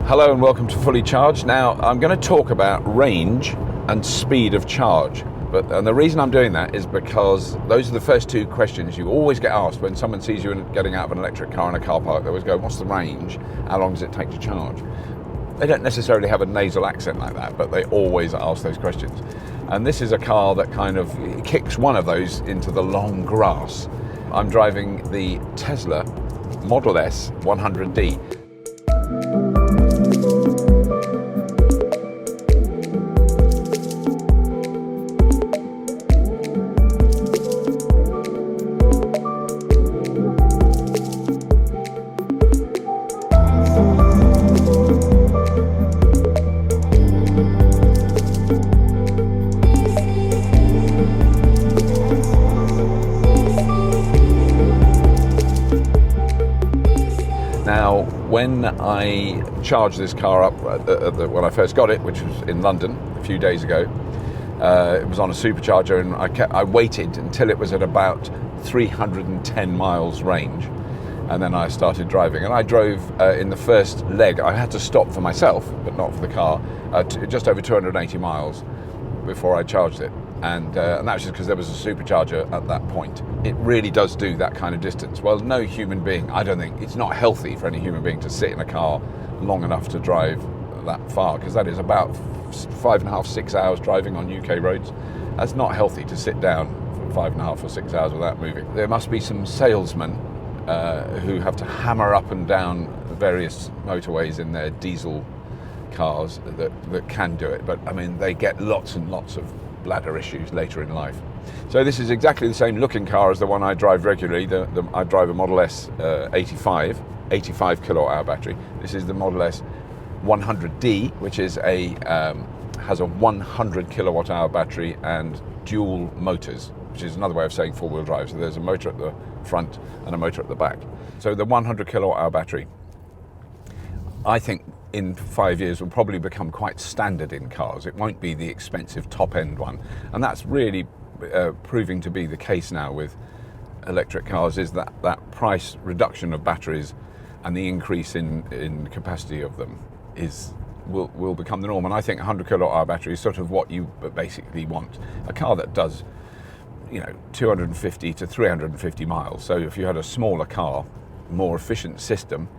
Hello and welcome to Fully Charged. Now I'm going to talk about range and speed of charge. And the reason I'm doing that is because those are the first two questions you always get asked when someone sees you getting out of an electric car in a car park. They always go, what's the range? How long does it take to charge? They don't necessarily have a nasal accent like that, but they always ask those questions. And this is a car that kind of kicks one of those into the long grass. I'm driving the Tesla Model S 100D. Now, when I charged this car up when I first got it, which was in London a few days ago, it was on a supercharger, and I waited until it was at about 310 miles range, and then I started driving. And I drove in the first leg. I had to stop for myself, but not for the car, just over 280 miles before I charged it. And that was just because there was a supercharger at that point. It really does do that kind of distance. Well, no human being, I don't think, it's not healthy for any human being to sit in a car long enough to drive that far, because that is about 5.5, 6 hours driving on UK roads. That's not healthy to sit down for 5.5 or 6 hours without moving. There must be some salesmen who have to hammer up and down various motorways in their diesel cars that can do it. But I mean, they get lots and lots of bladder issues later in life. So this is exactly the same looking car as the one I drive regularly. I drive a Model S 85 kilowatt hour battery. This is the Model S 100D, which has a 100 kilowatt hour battery and dual motors, which is another way of saying four-wheel drive. So there's a motor at the front and a motor at the back. So the 100 kilowatt hour battery, I think in 5 years will probably become quite standard in cars. It won't be the expensive top end one, and that's really proving to be the case now with electric cars, is that price reduction of batteries and the increase in capacity of them will become the norm. And I think 100 kilowatt hour battery is sort of what you basically want. A car that does 250 to 350 miles. So if you had a smaller car, more efficient system,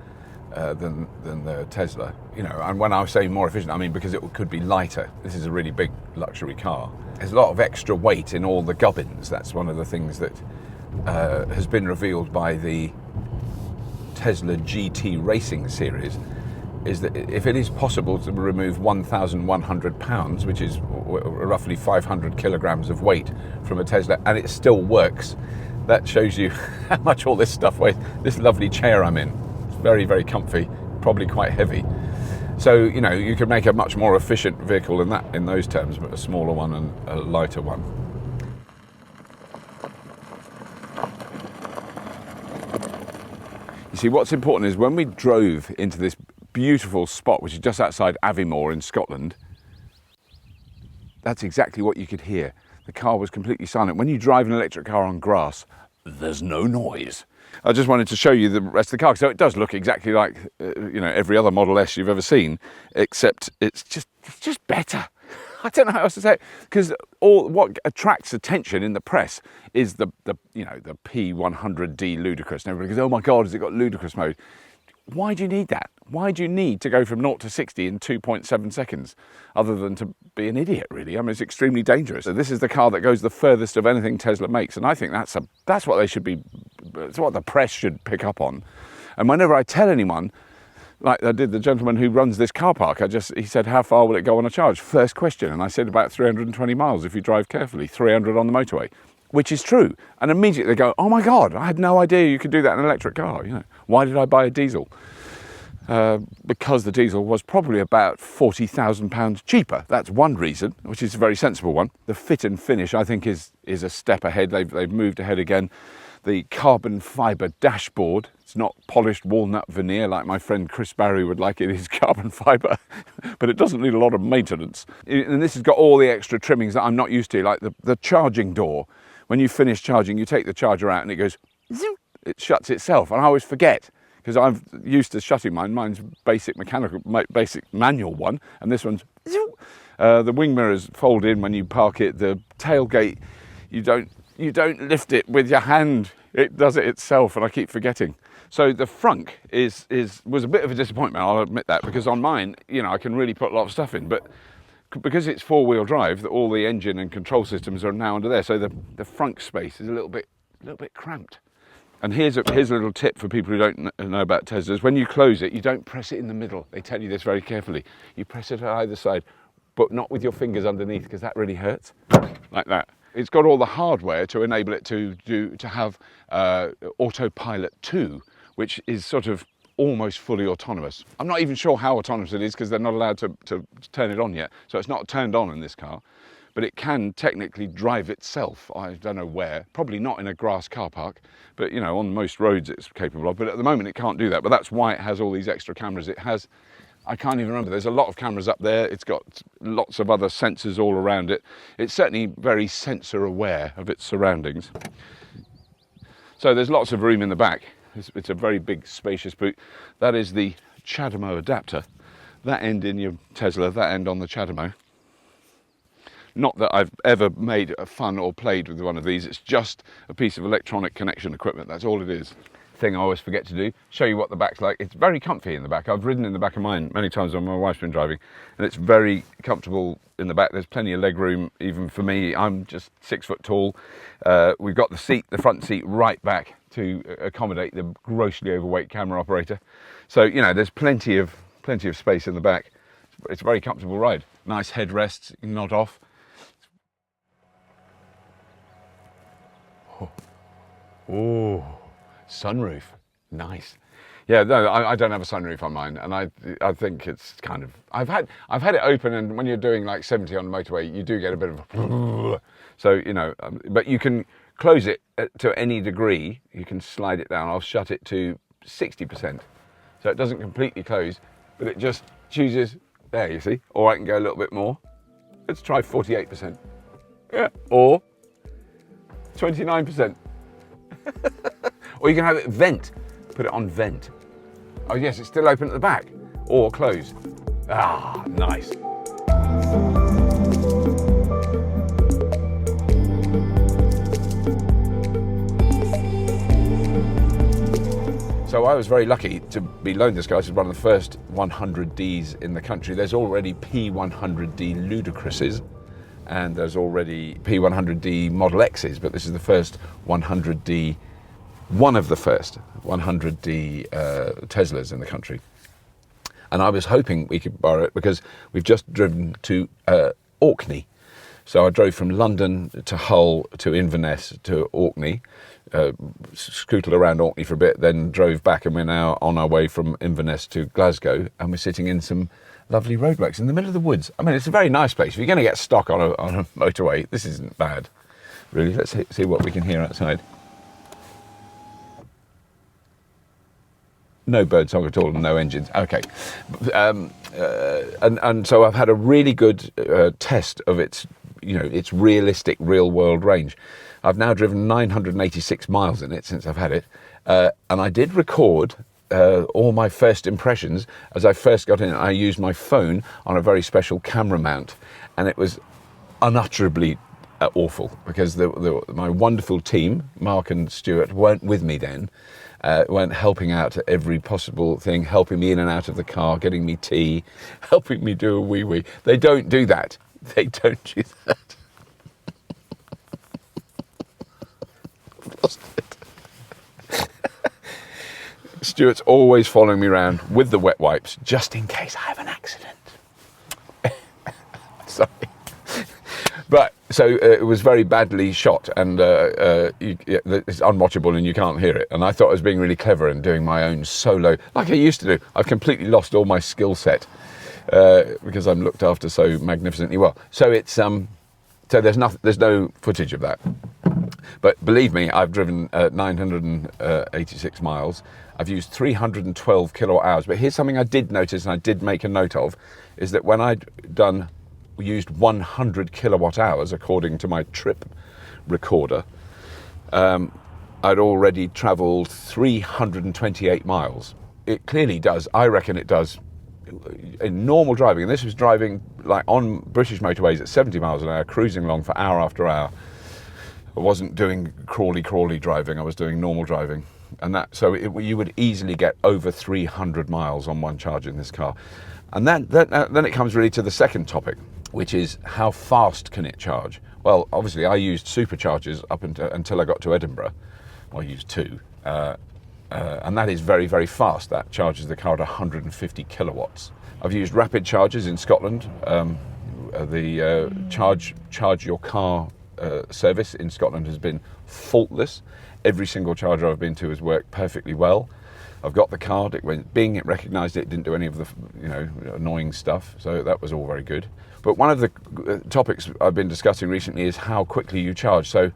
than the Tesla, and when I say more efficient, I mean because it could be lighter. This is a really big luxury car. There's a lot of extra weight in all the gubbins. That's one of the things that has been revealed by the Tesla GT racing series, is that if it is possible to remove 1,100 pounds, which is roughly 500 kilograms of weight from a Tesla, and it still works, that shows you how much all this stuff weighs. This lovely chair I'm in, very, very comfy, probably quite heavy. So, you could make a much more efficient vehicle in those terms, but a smaller one and a lighter one. You see, what's important is when we drove into this beautiful spot, which is just outside Aviemore in Scotland, that's exactly what you could hear. The car was completely silent. When you drive an electric car on grass, there's no noise. I just wanted to show you the rest of the car. So it does look exactly like every other Model S you've ever seen, except it's just better. I don't know how else to say it, because what attracts attention in the press is the P100D ludicrous, and everybody goes, oh my God, has it got ludicrous mode? Why do you need that? Why do you need to go from 0 to 60 in 2.7 seconds, other than to be an idiot, really? I mean, it's extremely dangerous. So this is the car that goes the furthest of anything Tesla makes, and I think that's what they should be. It's what the press should pick up on. And whenever I tell anyone, like I did the gentleman who runs this car park, he said, how far will it go on a charge? First question, and I said about 320 miles if you drive carefully, 300 on the motorway, which is true. And immediately they go, oh my God, I had no idea you could do that in an electric car. Why did I buy a diesel? Because the diesel was probably about £40,000 cheaper. That's one reason, which is a very sensible one. The fit and finish, I think, is a step ahead. They've moved ahead again. The carbon fibre dashboard, it's not polished walnut veneer like my friend Chris Barry would like it is carbon fibre, but it doesn't need a lot of maintenance. And this has got all the extra trimmings that I'm not used to, like the charging door. When you finish charging, you take the charger out and it goes, zoom, it shuts itself. And I always forget, because I'm used to shutting mine. Mine's basic manual one, and this one's the wing mirrors fold in when you park it. The tailgate, you don't lift it with your hand. It does it itself, and I keep forgetting. So the frunk was a bit of a disappointment, I'll admit that, because on mine, you know, I can really put a lot of stuff in, but because it's four-wheel drive, all the engine and control systems are now under there, so the frunk space is a little bit cramped. And here's a little tip for people who don't know about Teslas. When you close it, you don't press it in the middle. They tell you this very carefully. You press it at either side, but not with your fingers underneath, because that really hurts, like that. It's got all the hardware to enable it to have autopilot 2, which is sort of almost fully autonomous. I'm not even sure how autonomous it is, because they're not allowed to turn it on yet. So it's not turned on in this car, but it can technically drive itself. I don't know where, probably not in a grass car park, but you know, on most roads it's capable of. But at the moment it can't do that, but that's why it has all these extra cameras. It has, I can't even remember, there's a lot of cameras up there. It's got lots of other sensors all around it. It's certainly very sensor aware of its surroundings. So there's lots of room in the back. It's a very big, spacious boot. That is the CHAdeMO adapter. That end in your Tesla, that end on the CHAdeMO. Not that I've ever made a fun or played with one of these. It's just a piece of electronic connection equipment. That's all it is. Thing I always forget to do, show you what the back's like. It's very comfy in the back. I've ridden in the back of mine many times when my wife's been driving, and it's very comfortable in the back. There's plenty of leg room, even for me. I'm just 6 foot tall. We've got the front seat right back to accommodate the grossly overweight camera operator. So, you know, there's plenty of space in the back. It's a very comfortable ride. Nice headrests, you can nod off. Oh, sunroof, nice. Yeah, no, I don't have a sunroof on mine, and I think it's kind of, I've had it open, and when you're doing like 70 on the motorway, you do get a bit of a, so, you know, but you can close it to any degree. You can slide it down. I'll shut it to 60%, so it doesn't completely close, but it just chooses, there, you see, or I can go a little bit more. Let's try 48%, yeah, or 29%. Or you can have it vent, put it on vent. Oh yes, it's still open at the back, or closed. Ah, nice. So I was very lucky to be loaned this car. This is one of the first 100Ds in the country. There's already P100D Ludicrouses, and there's already P100D Model X's, but this is the first 100D, one of the first 100D Teslas in the country. And I was hoping we could borrow it because we've just driven to Orkney. So I drove from London to Hull to Inverness to Orkney, scooted around Orkney for a bit, then drove back, and we're now on our way from Inverness to Glasgow, and we're sitting in some lovely roadworks in the middle of the woods. I mean, it's a very nice place. If you're going to get stuck on a motorway, this isn't bad, really. Let's see what we can hear outside. No birdsong at all, and no engines. Okay, and so I've had a really good test of its, you know, its realistic real-world range. I've now driven 986 miles in it since I've had it, and I did record all my first impressions. As I first got in, I used my phone on a very special camera mount, and it was unutterably awful because my wonderful team, Mark and Stuart, weren't with me then. Weren't helping out at every possible thing, helping me in and out of the car, getting me tea, helping me do a wee-wee. They don't do that. They don't do that. I've lost it. Stuart's always following me around with the wet wipes, just in case I have an accident. Sorry. But so it was very badly shot, and it's unwatchable and you can't hear it. And I thought I was being really clever and doing my own solo, like I used to do. I've completely lost all my skill set because I'm looked after so magnificently well. So it's so there's no footage of that. But believe me, I've driven 986 miles. I've used 312 kilowatt hours. But here's something I did notice, and I did make a note of, is that when I'd used 100 kilowatt hours according to my trip recorder, I'd already travelled 328 miles. It clearly does, I reckon it does, in normal driving, and this was driving like on British motorways at 70 miles an hour, cruising along for hour after hour. I wasn't doing crawly driving, I was doing normal driving. And that, so you would easily get over 300 miles on one charge in this car. And then it comes really to the second topic, which is how fast can it charge? Well, obviously I used superchargers up until I got to Edinburgh. I used two. And that is very, very fast. That charges the car at 150 kilowatts. I've used rapid chargers in Scotland. The charge your car service in Scotland has been faultless. Every single charger I've been to has worked perfectly well. I've got the card. It went bing. It recognised it. Didn't do any of the annoying stuff. So that was all very good. But one of the topics I've been discussing recently is how quickly you charge. So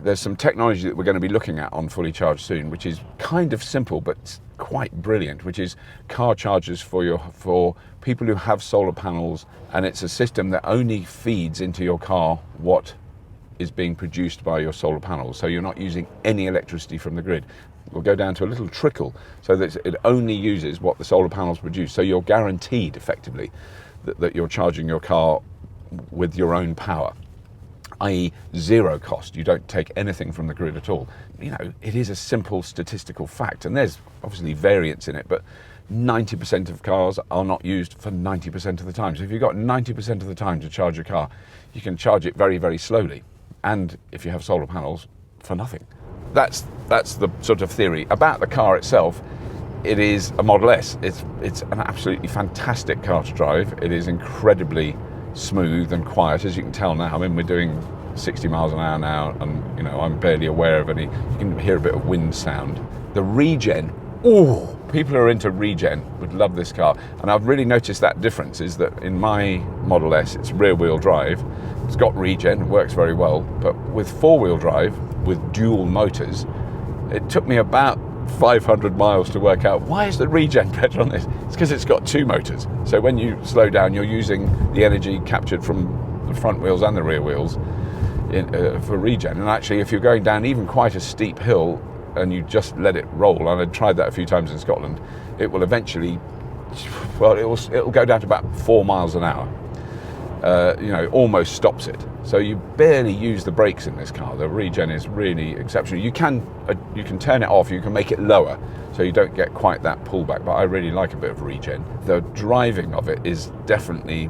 there's some technology that we're going to be looking at on Fully Charged soon, which is kind of simple but quite brilliant, which is car chargers for people who have solar panels, and it's a system that only feeds into your car what is being produced by your solar panels, so you're not using any electricity from the grid. It will go down to a little trickle so that it only uses what the solar panels produce, so you're guaranteed effectively that you're charging your car with your own power, i.e. zero cost. You don't take anything from the grid at all. It is a simple statistical fact, and there's obviously variance in it, but 90% of cars are not used for 90% of the time. So if you've got 90% of the time to charge your car, you can charge it very, very slowly. And if you have solar panels, for nothing. That's the sort of theory. About the car itself, it is a Model S. It's an absolutely fantastic car to drive. It is incredibly smooth and quiet, as you can tell now. I mean, we're doing 60 miles an hour now, and I'm barely aware of any. You can hear a bit of wind sound. The regen, people who are into regen would love this car. And I've really noticed that difference is that in my Model S, it's rear-wheel drive. It's got regen, works very well, but with four-wheel drive, with dual motors, it took me about 500 miles to work out, why is the regen better on this? It's because it's got two motors. So when you slow down, you're using the energy captured from the front wheels and the rear wheels for regen. And actually, if you're going down even quite a steep hill and you just let it roll, and I tried that a few times in Scotland, it will eventually, it'll go down to about 4 miles an hour. Almost stops it. So you barely use the brakes in this car. The regen is really exceptional. You can turn it off, you can make it lower, so you don't get quite that pullback, but I really like a bit of regen. The driving of it is definitely,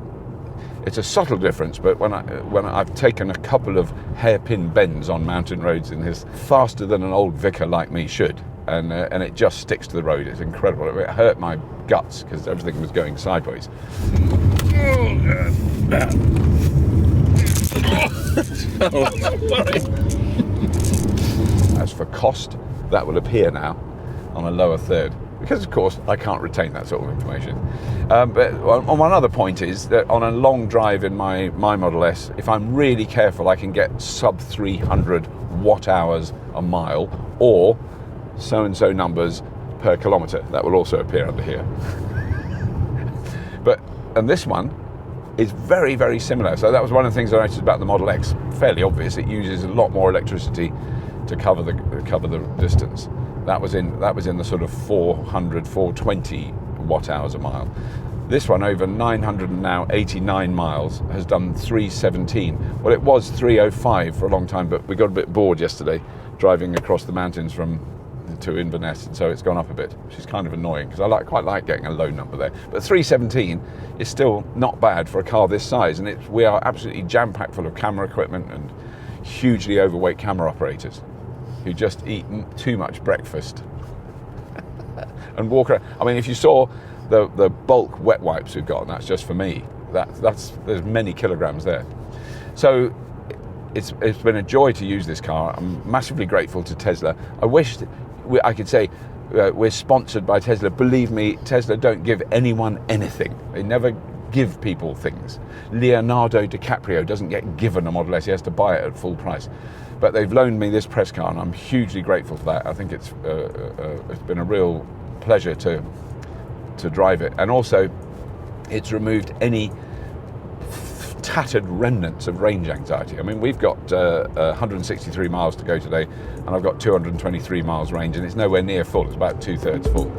it's a subtle difference, but when I've taken a couple of hairpin bends on mountain roads in this, faster than an old vicar like me should, and it just sticks to the road. It's incredible. It hurt my guts because everything was going sideways. As for cost, that will appear now on a lower third, because of course I can't retain that sort of information. But on one other point is that on a long drive in my Model S, if I'm really careful, I can get sub 300 watt hours a mile, or so-and-so numbers per kilometre. That will also appear under here. And this one is very, very similar. So that was one of the things I noticed about the Model X. Fairly obvious. It uses a lot more electricity to cover the distance. That was in the sort of 400, 420 watt hours a mile. This one, over 989 miles, has done 317. Well, it was 305 for a long time, but we got a bit bored yesterday driving across the mountains to Inverness, and so it's gone up a bit, which is kind of annoying because I quite like getting a low number there. But 317 is still not bad for a car this size, and we are absolutely jam-packed full of camera equipment and hugely overweight camera operators who just eat too much breakfast and walk around. I mean, if you saw the bulk wet wipes we've got, and that's just for me, there's many kilograms there. So it's been a joy to use this car. I'm massively grateful to Tesla. I wish I could say we're sponsored by Tesla. Believe me, Tesla don't give anyone anything. They never give people things. Leonardo DiCaprio doesn't get given a Model S. He has to buy it at full price. But they've loaned me this press car, and I'm hugely grateful for that. I think it's been a real pleasure to drive it. And also, it's removed any tattered remnants of range anxiety. I mean, we've got 163 miles to go today, and I've got 223 miles range, and it's nowhere near full. It's about 2/3 full.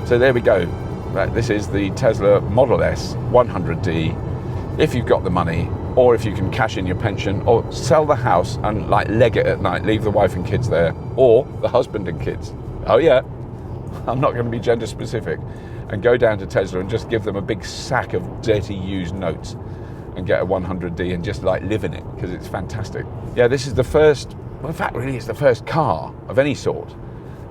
So there we go. Right, this is the Tesla Model S 100D. If you've got the money, or if you can cash in your pension, or sell the house and like leg it at night, leave the wife and kids there, or the husband and kids. Oh yeah, I'm not going to be gender specific. And go down to Tesla and just give them a big sack of dirty used notes and get a 100D and just like live in it, because it's fantastic. Yeah, this is the first, well, in fact really it's the first car of any sort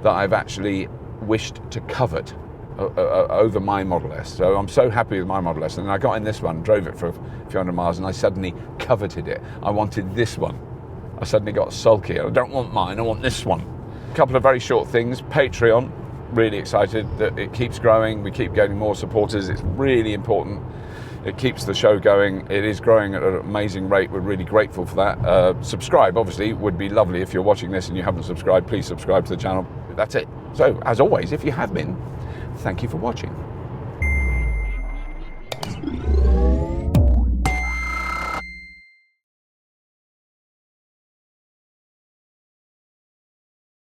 that I've actually wished to covet over my Model S. So I'm so happy with my Model S, and I got in this one, drove it for a few hundred miles, and I suddenly coveted it. I wanted this one. I suddenly got sulky. I don't want mine, I want this one. A couple of very short things. Patreon, really excited that it keeps growing. We keep getting more supporters. It's really important. It keeps the show going. It is growing at an amazing rate. We're really grateful for that. Subscribe, obviously, would be lovely. If you're watching this and you haven't subscribed, please subscribe to the channel. That's it. So, as always, if you have been, thank you for watching.